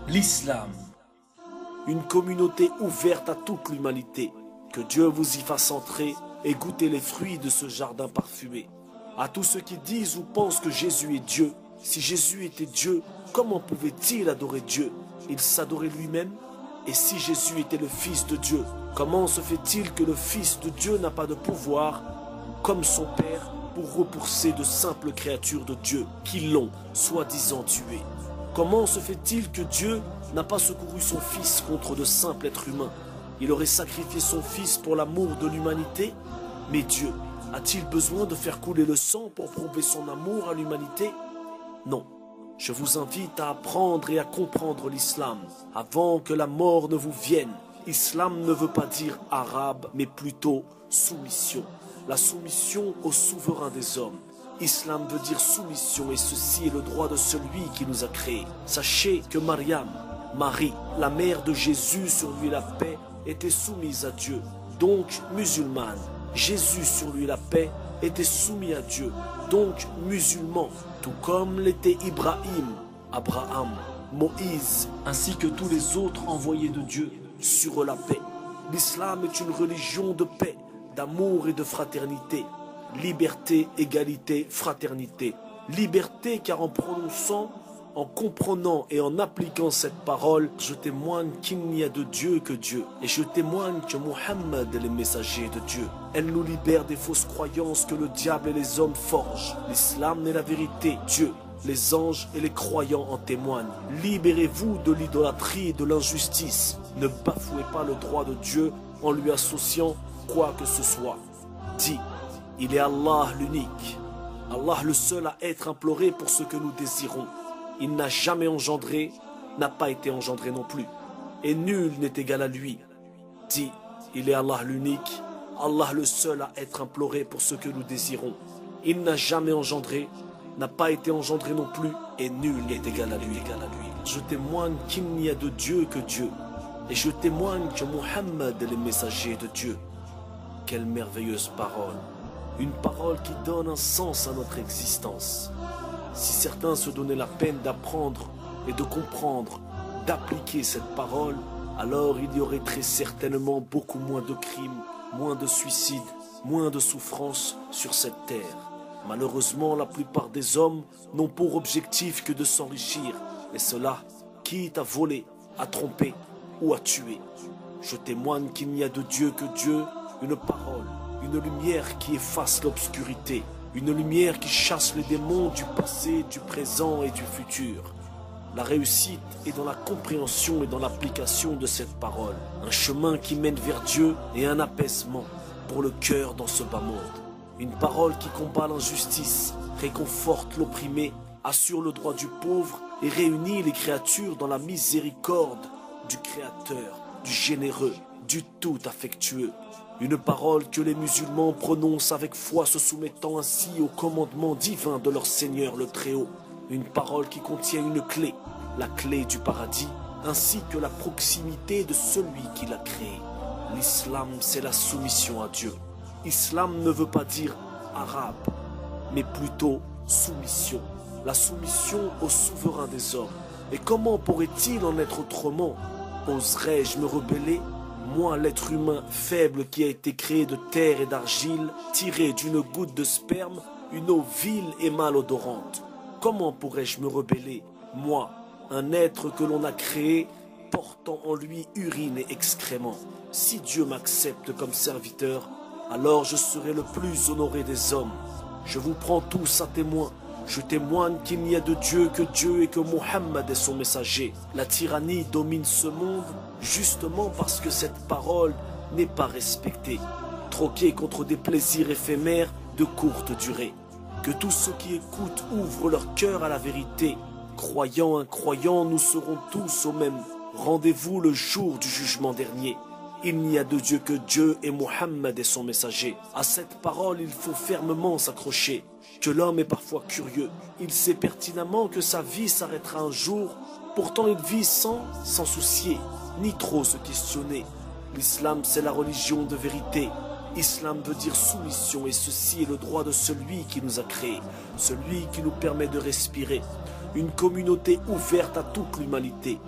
L'islam. Une communauté ouverte à toute l'humanité. Que Dieu vous y fasse entrer et goûter les fruits de ce jardin parfumé. À tous ceux qui disent ou pensent que Jésus est Dieu, si Jésus était Dieu, comment pouvait-il adorer Dieu? Il s'adorait lui-même. Et si Jésus était le Fils de Dieu, comment se fait-il que le Fils de Dieu n'a pas de pouvoir, comme son Père, pour repousser de simples créatures de Dieu qui l'ont, soi-disant, tué? Comment se fait-il que Dieu n'a pas secouru son Fils contre de simples êtres humains? Il aurait sacrifié son Fils pour l'amour de l'humanité? Mais Dieu a-t-il besoin de faire couler le sang pour prouver son amour à l'humanité? Non. Je vous invite à apprendre et à comprendre l'islam avant que la mort ne vous vienne. Islam ne veut pas dire arabe, mais plutôt soumission. La soumission au souverain des hommes. Islam veut dire soumission et ceci est le droit de celui qui nous a créés. Sachez que Mariam, Marie, la mère de Jésus sur lui la paix, était soumise à Dieu, donc musulmane. Jésus sur lui la paix était soumis à Dieu, donc musulman, tout comme l'était Ibrahim, Abraham, Moïse, ainsi que tous les autres envoyés de Dieu sur la paix. L'islam est une religion de paix, d'amour et de fraternité. Liberté, égalité, fraternité. Liberté car en prononçant, en comprenant et en appliquant cette parole, je témoigne qu'il n'y a de Dieu que Dieu. Et je témoigne que Mohammed est le messager de Dieu. Elle nous libère des fausses croyances que le diable et les hommes forgent. L'islam est la vérité. Dieu, les anges et les croyants en témoignent. Libérez-vous de l'idolâtrie et de l'injustice. Ne bafouez pas le droit de Dieu en lui associant quoi que ce soit. Dis, il est Allah l'unique. Allah le seul à être imploré pour ce que nous désirons. Il n'a jamais engendré, n'a pas été engendré non plus. Et nul n'est égal à lui. Dis, il est Allah l'unique, Allah le seul à être imploré pour ce que nous désirons. Il n'a jamais engendré, n'a pas été engendré non plus, et nul n'est égal à lui. Je témoigne qu'il n'y a de Dieu que Dieu. Et je témoigne que Mohammed est le messager de Dieu. Quelle merveilleuse parole. Une parole qui donne un sens à notre existence. Si certains se donnaient la peine d'apprendre et de comprendre, d'appliquer cette parole, alors il y aurait très certainement beaucoup moins de crimes, moins de suicides, moins de souffrances sur cette terre. Malheureusement, la plupart des hommes n'ont pour objectif que de s'enrichir, et cela, quitte à voler, à tromper ou à tuer. Je témoigne qu'il n'y a de Dieu que Dieu, une parole, une lumière qui efface l'obscurité. Une lumière qui chasse les démons du passé, du présent et du futur. La réussite est dans la compréhension et dans l'application de cette parole. Un chemin qui mène vers Dieu et un apaisement pour le cœur dans ce bas monde. Une parole qui combat l'injustice, réconforte l'opprimé, assure le droit du pauvre et réunit les créatures dans la miséricorde du Créateur, du généreux, du tout affectueux. Une parole que les musulmans prononcent avec foi, se soumettant ainsi au commandement divin de leur Seigneur le Très-Haut. Une parole qui contient une clé, la clé du paradis, ainsi que la proximité de celui qui l'a créé. L'islam, c'est la soumission à Dieu. Islam ne veut pas dire arabe, mais plutôt soumission. La soumission au souverain des hommes. Et comment pourrait-il en être autrement? Oserais-je me rebeller? Moi, l'être humain faible qui a été créé de terre et d'argile, tiré d'une goutte de sperme, une eau vile et malodorante. Comment pourrais-je me rebeller? Moi, un être que l'on a créé, portant en lui urine et excréments. Si Dieu m'accepte comme serviteur, alors je serai le plus honoré des hommes. Je vous prends tous à témoin. Je témoigne qu'il n'y a de Dieu que Dieu et que Mohammed est son messager. La tyrannie domine ce monde justement parce que cette parole n'est pas respectée, troquée contre des plaisirs éphémères de courte durée. Que tous ceux qui écoutent ouvrent leur cœur à la vérité. Croyants, incroyants, nous serons tous au même rendez-vous le jour du jugement dernier. Il n'y a de Dieu que Dieu et Mohammed est son messager. À cette parole, il faut fermement s'accrocher. Que l'homme est parfois curieux. Il sait pertinemment que sa vie s'arrêtera un jour. Pourtant, il vit sans s'en soucier, ni trop se questionner. L'islam, c'est la religion de vérité. Islam veut dire soumission et ceci est le droit de celui qui nous a créés, celui qui nous permet de respirer. Une communauté ouverte à toute l'humanité.